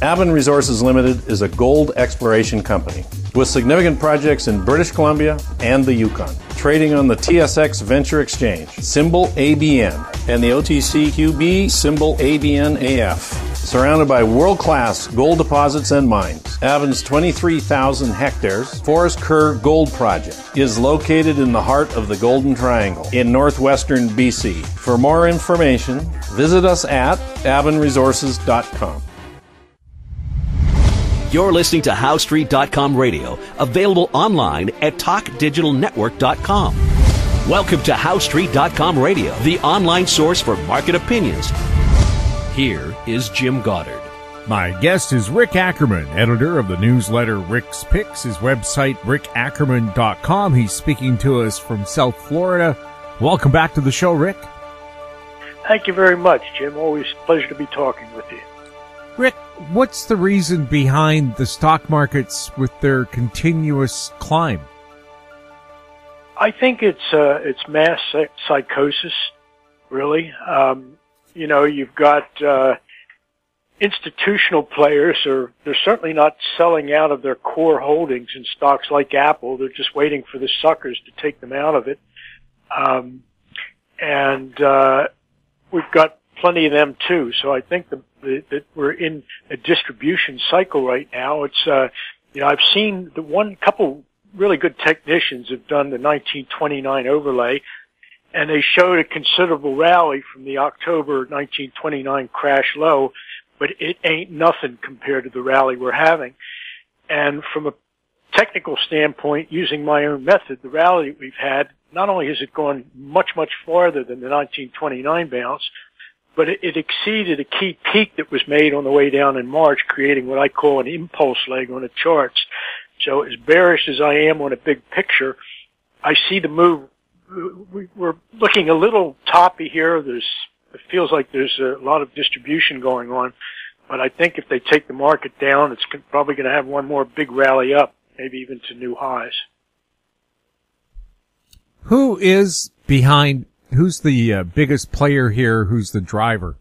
Ackerman Resources Limited is a gold exploration company with significant projects in British Columbia and the Yukon, trading on the TSX Venture Exchange, symbol ABN, and the OTCQB, symbol ABNAF. Surrounded by world-class gold deposits and mines, Ackerman's 23,000 hectares Forest Kerr Gold Project is located in the heart of the Golden Triangle in northwestern BC. For more information, visit us at ackermanresources.com. You're listening to HowStreet.com radio, available online at TalkDigitalNetwork.com. Welcome to HowStreet.com radio, the online source for market opinions. Here is Jim Goddard. My guest is Rick Ackerman, editor of the newsletter Rick's Picks, his website rickackerman.com. He's speaking to us from South Florida. Welcome back to the show, Rick. Thank you very much, Jim. Always a pleasure to be talking with you. Rick, what's the reason behind the stock markets with their continuous climb? I think it's mass psychosis, really. You've got institutional players, or they're certainly not selling out of their core holdings in stocks like Apple. They're just waiting for the suckers to take them out of it. We've got plenty of them too. So I think that we're in a distribution cycle right now. It's, I've seen couple really good technicians have done the 1929 overlay, and they showed a considerable rally from the October 1929 crash low, but it ain't nothing compared to the rally we're having. And from a technical standpoint, using my own method, the rally we've had, not only has it gone much, much farther than the 1929 bounce, but it exceeded a key peak that was made on the way down in March, creating what I call an impulse leg on the charts. So as bearish as I am on a big picture, I see the move. We're looking a little toppy here. It feels like there's a lot of distribution going on, but I think if they take the market down, it's probably going to have one more big rally up, maybe even to new highs. Who's the biggest player here? Who's the driver?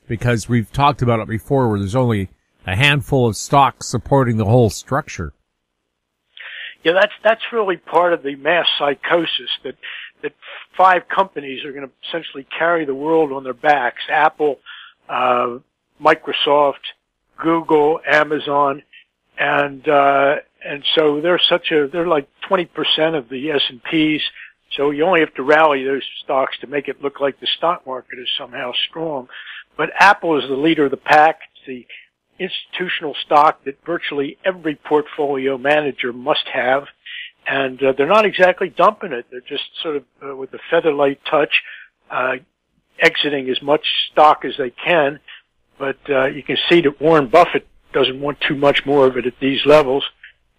Because we've talked about it before, where there's only a handful of stocks supporting the whole structure. Yeah, that's really part of the mass psychosis that 5 companies are going to essentially carry the world on their backs: Apple, Microsoft, Google, Amazon, and so they're like 20% of the S&Ps. So you only have to rally those stocks to make it look like the stock market is somehow strong. But Apple is the leader of the pack. It's the institutional stock that virtually every portfolio manager must have. And they're not exactly dumping it. They're just sort of, with a featherlight touch, exiting as much stock as they can. But you can see that Warren Buffett doesn't want too much more of it at these levels.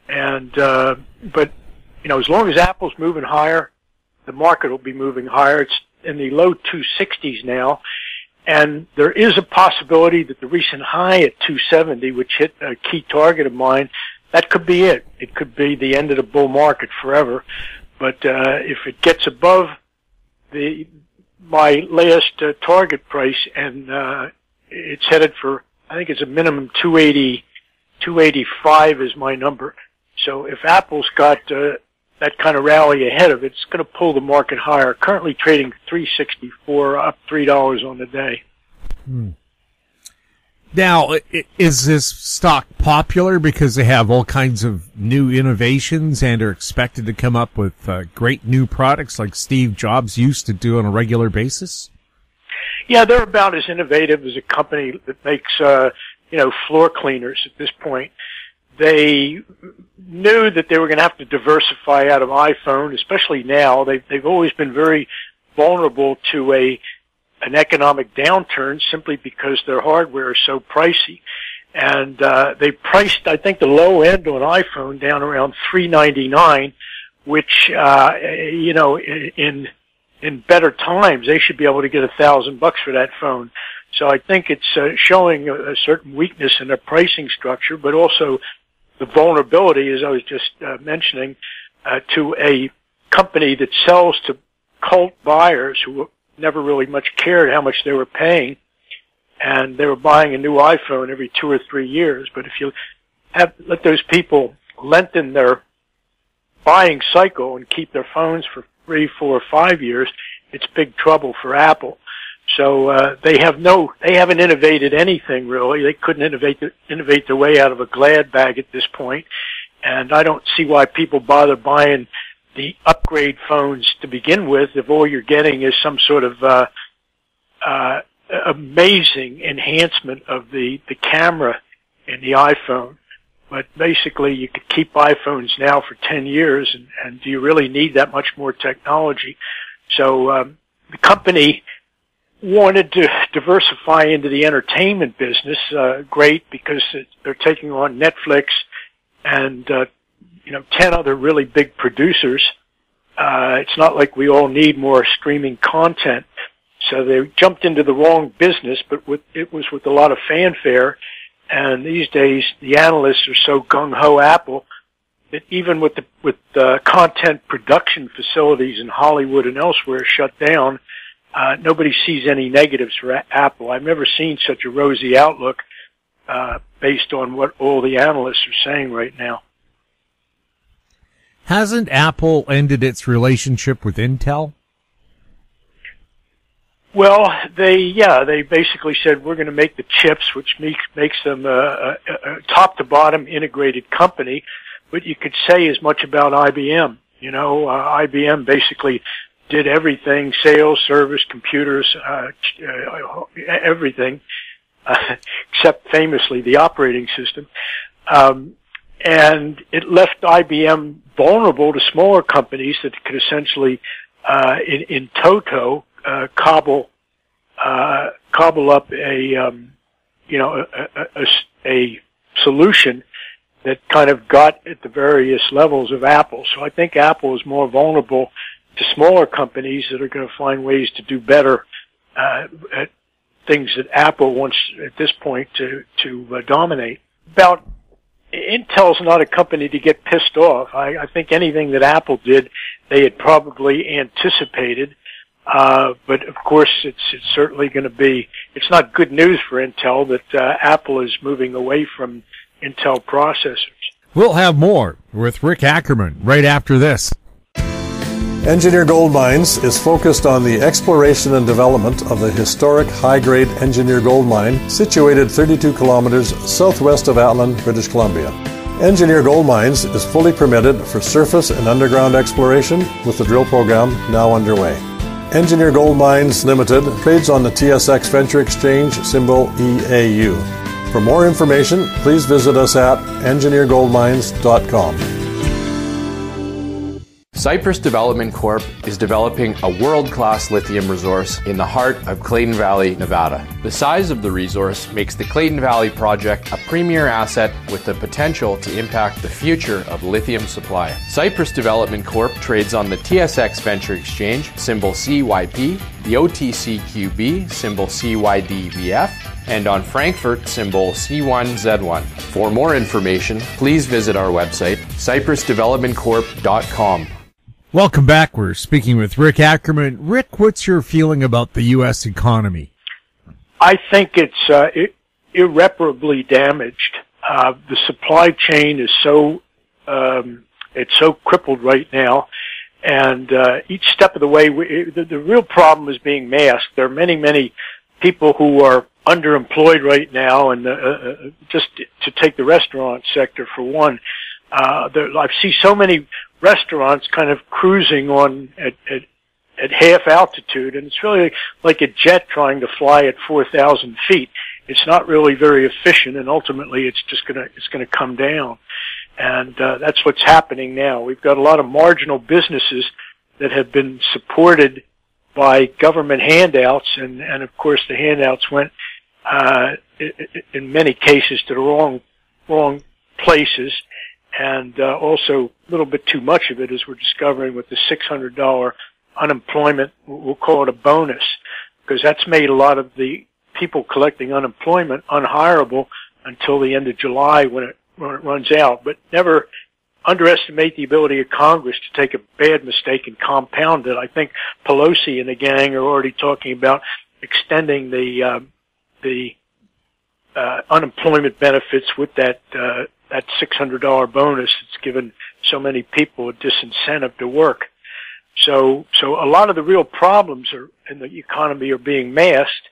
And but as long as Apple's moving higher, the market will be moving higher. It's in the low 260s now, and there is a possibility that the recent high at 270, which hit a key target of mine, that could be it. It could be the end of the bull market forever. But if it gets above my last target price, and it's headed for, I think it's a minimum 285 is my number. So if Apple's got that kind of rally ahead of it, it's going to pull the market higher. Currently trading 364, up $3 on the day. Now, is this stock popular because they have all kinds of new innovations and are expected to come up with great new products like Steve Jobs used to do on a regular basis? Yeah, they're about as innovative as a company that makes, floor cleaners at this point. They knew that they were going to have to diversify out of iPhone, especially now. They've always been very vulnerable to an economic downturn simply because their hardware is so pricey. And they priced, I think, the low end on iPhone down around $399, which in better times they should be able to get $1,000 for that phone. So I think it's showing a certain weakness in their pricing structure, but also the vulnerability, as I was just mentioning, to a company that sells to cult buyers who never really much cared how much they were paying. and they were buying a new iPhone every 2 or 3 years. But if you let those people lengthen their buying cycle and keep their phones for 3, 4, 5 years, it's big trouble for Apple. So they haven't innovated anything really. They couldn't innovate their way out of a glad bag at this point, and I don't see why people bother buying the upgrade phones to begin with if all you're getting is some sort of amazing enhancement of the camera in the iPhone. But basically, you could keep iPhones now for 10 years, and do you really need that much more technology? So the company wanted to diversify into the entertainment business. Great, because they're taking on Netflix and 10 other really big producers. It's not like we all need more streaming content. So they jumped into the wrong business, but it was with a lot of fanfare. And these days, the analysts are so gung-ho Apple that even with the content production facilities in Hollywood and elsewhere shut down, nobody sees any negatives for Apple. I've never seen such a rosy outlook based on what all the analysts are saying right now. Hasn't Apple ended its relationship with Intel? Well, they basically said we're going to make the chips, which makes them a top to bottom integrated company. But you could say as much about IBM. IBM basically did everything: sales, service, computers, everything, except famously the operating system. And it left IBM vulnerable to smaller companies that could essentially, in toto, cobble up a solution that kind of got at the various levels of Apple. So I think Apple is more vulnerable to smaller companies that are going to find ways to do better at things that Apple wants at this point to dominate. Intel's not a company to get pissed off. I think anything that Apple did, they had probably anticipated. But of course, it's certainly going to be, it's not good news for Intel that Apple is moving away from Intel processors. We'll have more with Rick Ackerman right after this. Engineer Gold Mines is focused on the exploration and development of the historic high-grade Engineer Gold Mine situated 32 kilometers southwest of Ackerman, British Columbia. Engineer Gold Mines is fully permitted for surface and underground exploration with the drill program now underway. Engineer Gold Mines Limited trades on the TSX Venture Exchange, symbol EAU. For more information, please visit us at engineergoldmines.com. Cypress Development Corp. is developing a world-class lithium resource in the heart of Clayton Valley, Nevada. The size of the resource makes the Clayton Valley project a premier asset with the potential to impact the future of lithium supply. Cypress Development Corp. trades on the TSX Venture Exchange, symbol CYP, the OTCQB, symbol CYDVF, and on Frankfurt, symbol C1Z1. For more information, please visit our website, cypressdevelopmentcorp.com. Welcome back. We're speaking with Rick Ackerman. Rick, what's your feeling about the U.S. economy? I think it's irreparably damaged. The supply chain is it's so crippled right now, and each step of the way, the real problem is being masked. There are many people who are underemployed right now, and just to take the restaurant sector for one, I see so many restaurants kind of cruising on at half altitude, and it's really like a jet trying to fly at 4,000 feet. It's not really very efficient, and ultimately it's gonna come down. And that's what's happening now. We've got a lot of marginal businesses that have been supported by government handouts, and of course the handouts went in many cases to the wrong places. And also a little bit too much of it, as we're discovering with the $600 unemployment, we'll call it a bonus, because that's made a lot of the people collecting unemployment unhireable until the end of July when it runs out. But never underestimate the ability of Congress to take a bad mistake and compound it. I think Pelosi and the gang are already talking about extending the the unemployment benefits with that $600 bonus that's given so many people a disincentive to work. So a lot of the real problems in the economy are being masked.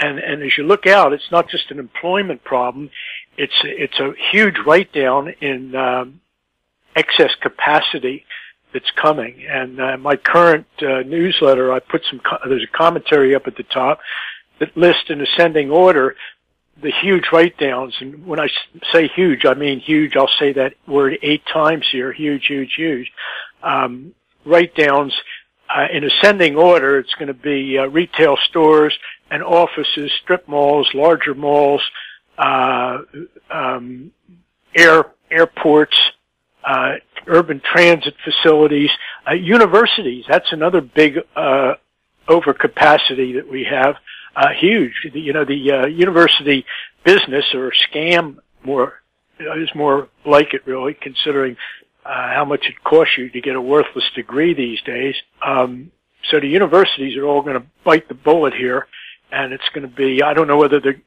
And as you look out, it's not just an employment problem. It's a huge write-down in excess capacity that's coming. And my current newsletter, I put there's a commentary up at the top that lists in ascending order the huge write-downs. And when I say huge, I mean huge. I'll say that word 8 times here. Huge, huge, huge. Write-downs in ascending order. It's going to be retail stores and offices, strip malls, larger malls, airports, urban transit facilities, universities. That's another big overcapacity that we have. Huge. The university business or scam is more like it, really, considering how much it costs you to get a worthless degree these days. So the universities are all going to bite the bullet here, and it's going to be, I don't know whether they're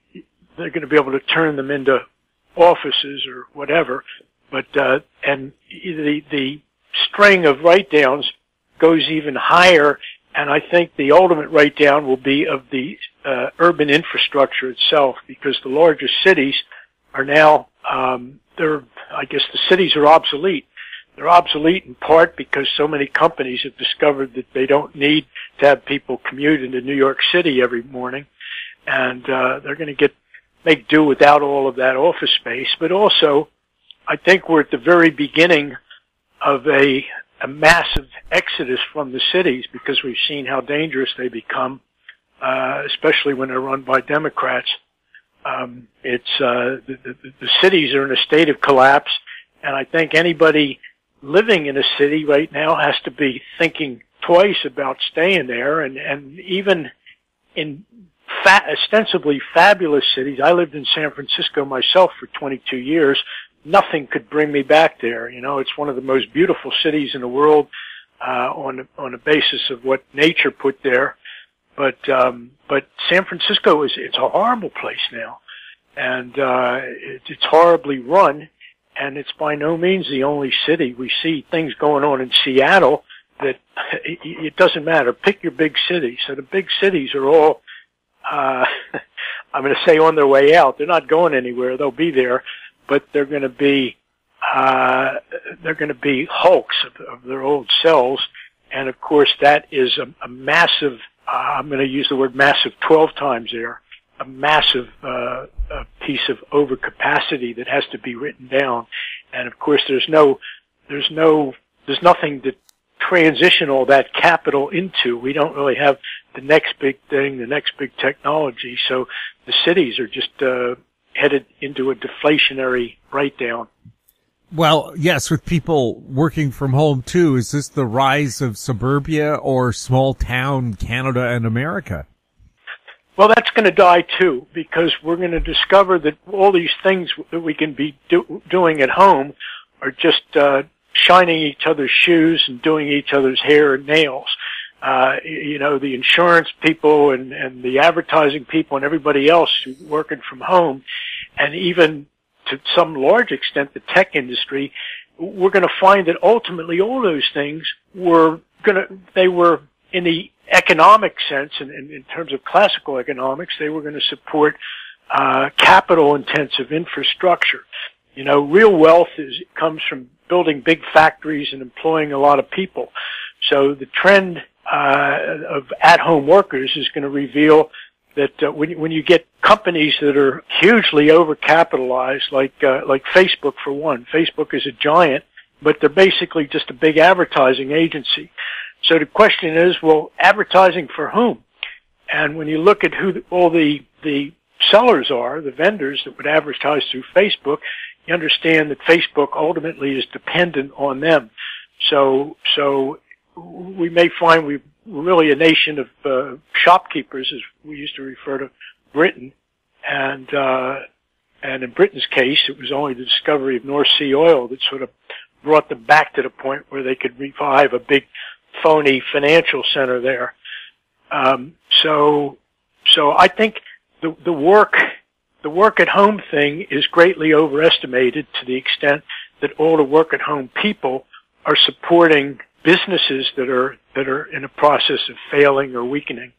going to be able to turn them into offices or whatever, but and the string of write-downs goes even higher, and I think the ultimate write-down will be of the urban infrastructure itself, because the largest cities are now, I guess the cities are obsolete. They're obsolete in part because so many companies have discovered that they don't need to have people commute into New York City every morning, and they're going to make do without all of that office space. But also, I think we're at the very beginning of a massive exodus from the cities, because we've seen how dangerous they become, especially when they're run by Democrats. The cities are in a state of collapse, and I think anybody living in a city right now has to be thinking twice about staying there, and even in ostensibly fabulous cities. I lived in San Francisco myself for 22 years. Nothing could bring me back there. It's one of the most beautiful cities in the world, on a basis of what nature put there. But San Francisco it's a horrible place now, and it's horribly run, and it's by no means the only city. We see things going on in Seattle that it doesn't matter. Pick your big city. So the big cities are all, I'm going to say, on their way out. They're not going anywhere. They'll be there, but they're going to be hulks of their old selves. And of course, that is a massive, I'm going to use the word massive 12 times there, a massive piece of overcapacity that has to be written down. And of course, there's nothing to transition all that capital into. We don't really have the next big thing, the next big technology. So the cities are just headed into a deflationary write-down. Well, yes, with people working from home too, is this the rise of suburbia or small town Canada and America? Well, that's going to die too, because we're going to discover that all these things that we can be doing at home are just shining each other's shoes and doing each other's hair and nails. The insurance people and the advertising people and everybody else who's working from home, and even to some large extent the tech industry, we're going to find that ultimately all those things they were in the economic sense, and in terms of classical economics, they were going to support capital-intensive infrastructure. Real wealth comes from building big factories and employing a lot of people. So the trend of at-home workers is going to reveal that when you get companies that are hugely overcapitalized, like Facebook for one. Facebook is a giant, but they're basically just a big advertising agency. So the question is, well, advertising for whom? And when you look at who all the sellers are, the vendors that would advertise through Facebook, you understand that Facebook ultimately is dependent on them. So we may find we're really a nation of shopkeepers, as we used to refer to Britain. And in Britain's case, it was only the discovery of North Sea oil that sort of brought them back to the point where they could revive a big phony financial center there. So I think the work at home thing is greatly overestimated to the extent that all the work at home people are supporting businesses that are in a process of failing or weakening.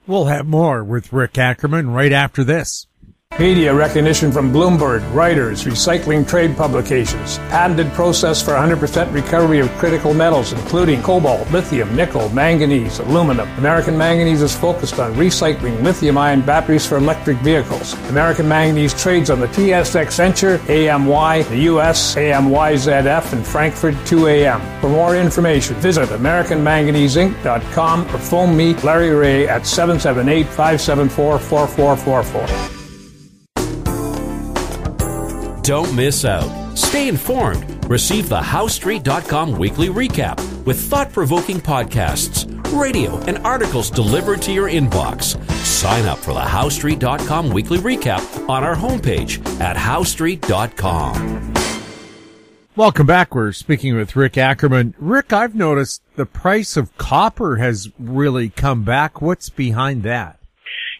We'll have more with Rick Ackerman right after this. Media recognition from Bloomberg, Reuters, recycling trade publications, patented process for 100% recovery of critical metals, including cobalt, lithium, nickel, manganese, aluminum. American Manganese is focused on recycling lithium-ion batteries for electric vehicles. American Manganese trades on the TSX Venture, AMY, the US, AMYZF, and Frankfurt 2AM. For more information, visit AmericanManganeseInc.com or phone me, Larry Ray, at 778-574-4444. Don't miss out. Stay informed. Receive the HowStreet.com weekly recap with thought-provoking podcasts, radio, and articles delivered to your inbox. Sign up for the HowStreet.com weekly recap on our homepage at HowStreet.com. Welcome back. We're speaking with Rick Ackerman. Rick, I've noticed the price of copper has really come back. What's behind that?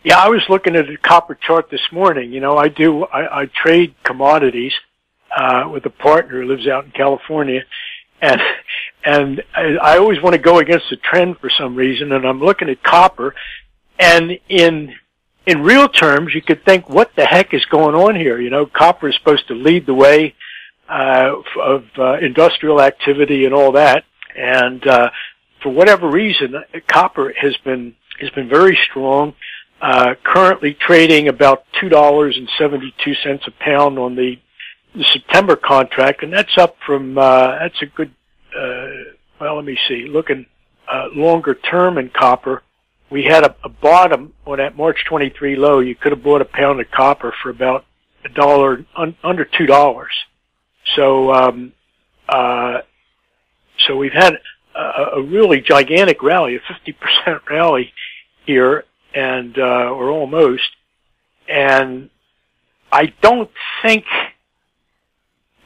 Yeah, I was looking at a copper chart this morning. You know, I trade commodities, with a partner who lives out in California, and I always want to go against the trend for some reason, and I'm looking at copper, and in real terms, you could think, what the heck is going on here? You know, copper is supposed to lead the way, of industrial activity and all that, and, for whatever reason, copper has been very strong. Currently trading about $2.72 a pound on the September contract, and that's up from, that's a good, well, let me see, looking, longer term in copper. We had a bottom on that March 23 low. You could have bought a pound of copper for about $1, under $2. So, so we've had a really gigantic rally, a 50% rally here, and or almost, and I don't think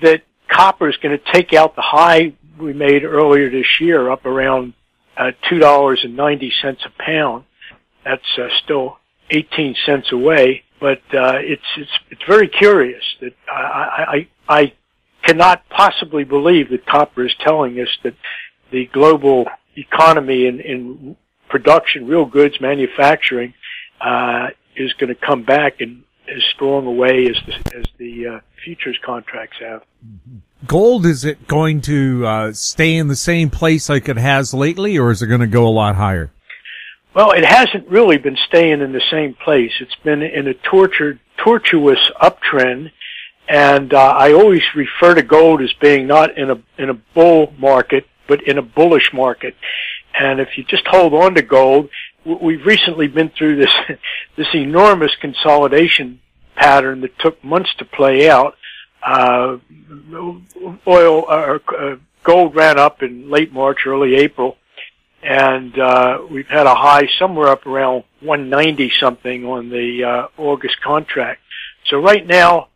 that copper is going to take out the high we made earlier this year, up around $2.90 a pound. That's still 18 cents away, but it's very curious that I cannot possibly believe that copper is telling us that the global economy in production, real goods, manufacturing, is going to come back in as strong a way as the futures contracts have. Gold, is it going to stay in the same place like it has lately, or is it going to go a lot higher? Well, it hasn't really been staying in the same place. It's been in a tortuous uptrend, and I always refer to gold as being not in a bull market, but in a bullish market. And if you just hold on to gold, we've recently been through this enormous consolidation pattern that took months to play out. Gold ran up in late March, early April, and we've had a high somewhere up around 190 something on the August contract. So right now,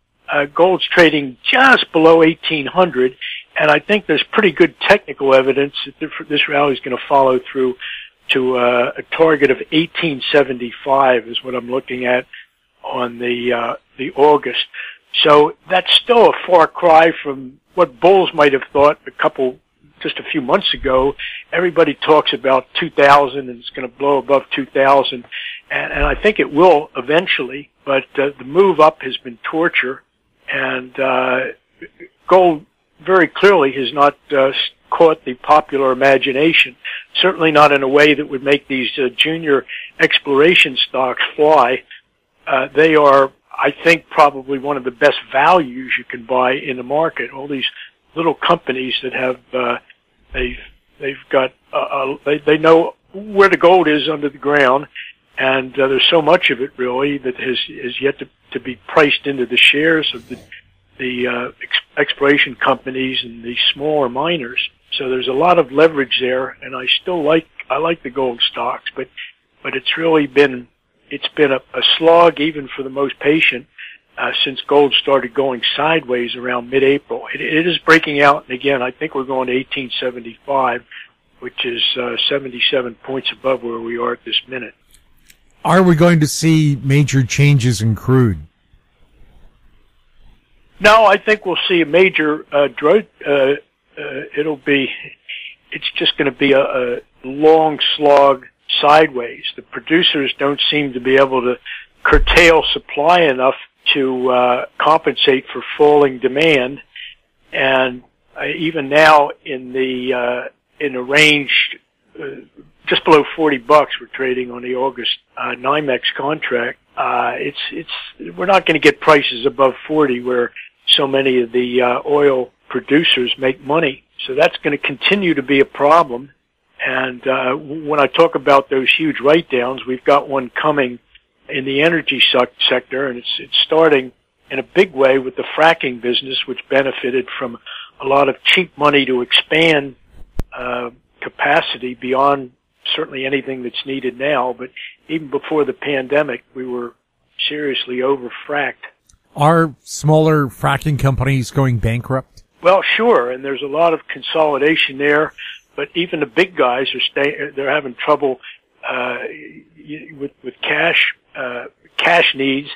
gold's trading just below 1800. And I think there's pretty good technical evidence that this rally is going to follow through to a target of 1875 is what I'm looking at on the August. So that's still a far cry from what bulls might have thought just a few months ago. Everybody talks about 2000 and it's going to blow above 2000, and I think it will eventually. But the move up has been torture, and gold very clearly has not caught the popular imagination, certainly not in a way that would make these junior exploration stocks fly. They are, I think, probably one of the best values you can buy in the market. All these little companies that have, they've got, they know where the gold is under the ground, and there's so much of it really that is yet to be priced into the shares of the exploration companies and the smaller miners. So there's a lot of leverage there, and I like the gold stocks, but it's really been a slog even for the most patient since gold started going sideways around mid-April. It is breaking out, and again, I think we're going to 1875, which is 77 points above where we are at this minute. Are we going to see major changes in crude? No, I think we'll see a major drought. It's just going to be a long slog sideways. The producers don't seem to be able to curtail supply enough to compensate for falling demand, and even now in the range just below $40, we're trading on the August NYMEX contract. We're not going to get prices above 40 where so many of the oil producers make money. So that's going to continue to be a problem. And when I talk about those huge write-downs, we've got one coming in the energy sector, and it's starting in a big way with the fracking business, which benefited from a lot of cheap money to expand capacity beyond certainly anything that's needed now. But even before the pandemic, we were seriously over-fracked. Are smaller fracking companies going bankrupt? Well, sure, and there's a lot of consolidation there, but even the big guys they're having trouble with cash needs,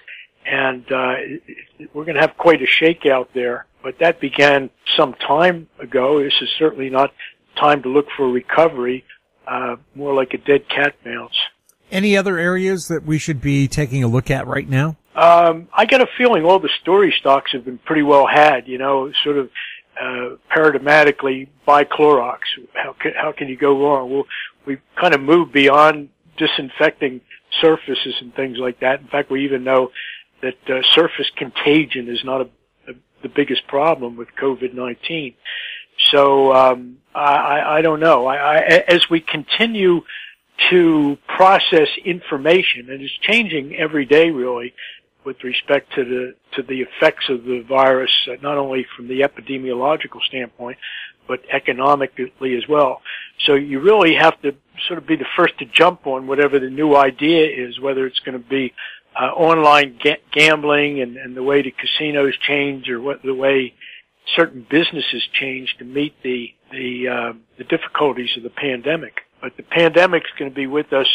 and we're going to have quite a shakeout there. But that began some time ago. This is certainly not time to look for a recovery, more like a dead cat bounce. Any other areas that we should be taking a look at right now? I get a feeling all the story stocks have been pretty well had, sort of paradigmatically buy Clorox. How can you go wrong? Well, we've kind of moved beyond disinfecting surfaces and things like that. In fact, we even know that surface contagion is not the biggest problem with COVID-19. So I don't know. As we continue to process information, and it's changing every day really with respect to the effects of the virus, not only from the epidemiological standpoint, but economically as well. So you really have to sort of be the first to jump on whatever the new idea is, whether it's going to be online gambling and the way the casinos change, or the way certain businesses change to meet the difficulties of the pandemic. But the pandemic's going to be with us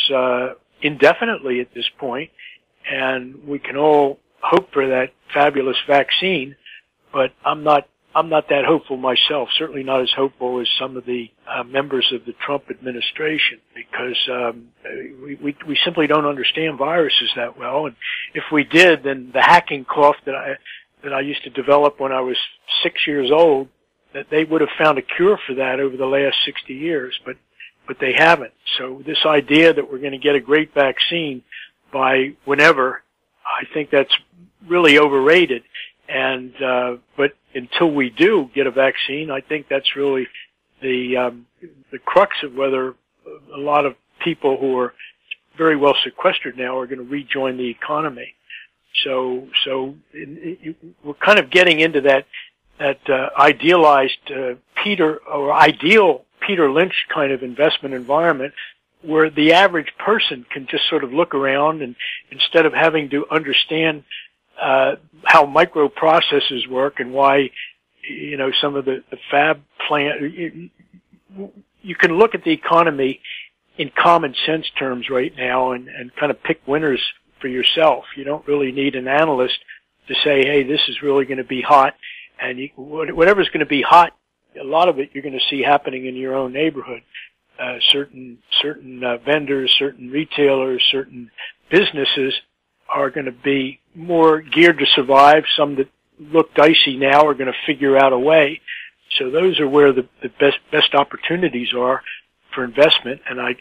indefinitely at this point, and we can all hope for that fabulous vaccine. But I'm not that hopeful myself. Certainly not as hopeful as some of the members of the Trump administration, because we simply don't understand viruses that well. And if we did, then the hacking cough that I used to develop when I was 6 years old, that they would have found a cure for that over the last 60 years, but they haven't. So this idea that we're going to get a great vaccine by whenever, I think that's really overrated. And but until we do get a vaccine, I think that's really the crux of whether a lot of people who are very well sequestered now are going to rejoin the economy. So we're kind of getting into that idealized ideal Peter Lynch kind of investment environment, where the average person can just sort of look around, and instead of having to understand how microprocessors work and why some of the fab plant, you can look at the economy in common sense terms right now and kind of pick winners for yourself. You don't really need an analyst to say, hey, this is really going to be hot, and whatever's going to be hot, a lot of it you're going to see happening in your own neighborhood. Certain vendors, certain retailers, certain businesses are going to be more geared to survive. Some that look dicey now are going to figure out a way. So those are where the best opportunities are for investment. And I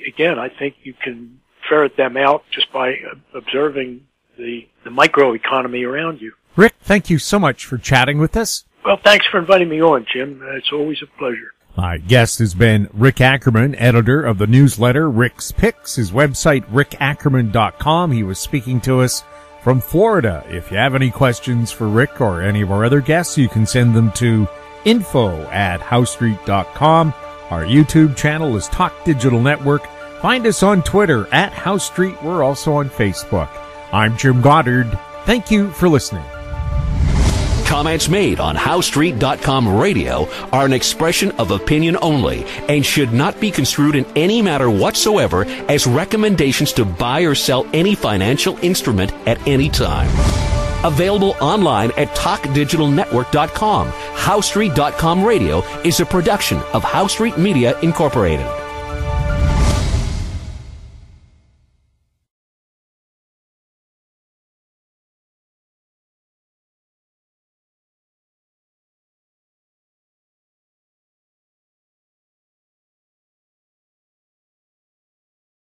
think you can ferret them out just by observing the microeconomy around you. Rick, thank you so much for chatting with us. Well, thanks for inviting me on, Jim. It's always a pleasure. My guest has been Rick Ackerman, editor of the newsletter Rick's Picks, his website rickackerman.com. He was speaking to us from Florida. If you have any questions for Rick or any of our other guests, you can send them to info@howstreet.com. Our YouTube channel is Talk Digital Network. Find us on Twitter @HowStreet. We're also on Facebook. I'm Jim Goddard. Thank you for listening. Comments made on HowStreet.com radio are an expression of opinion only and should not be construed in any matter whatsoever as recommendations to buy or sell any financial instrument at any time. Available online at TalkDigitalNetwork.com. HowStreet.com radio is a production of HowStreet Media Incorporated.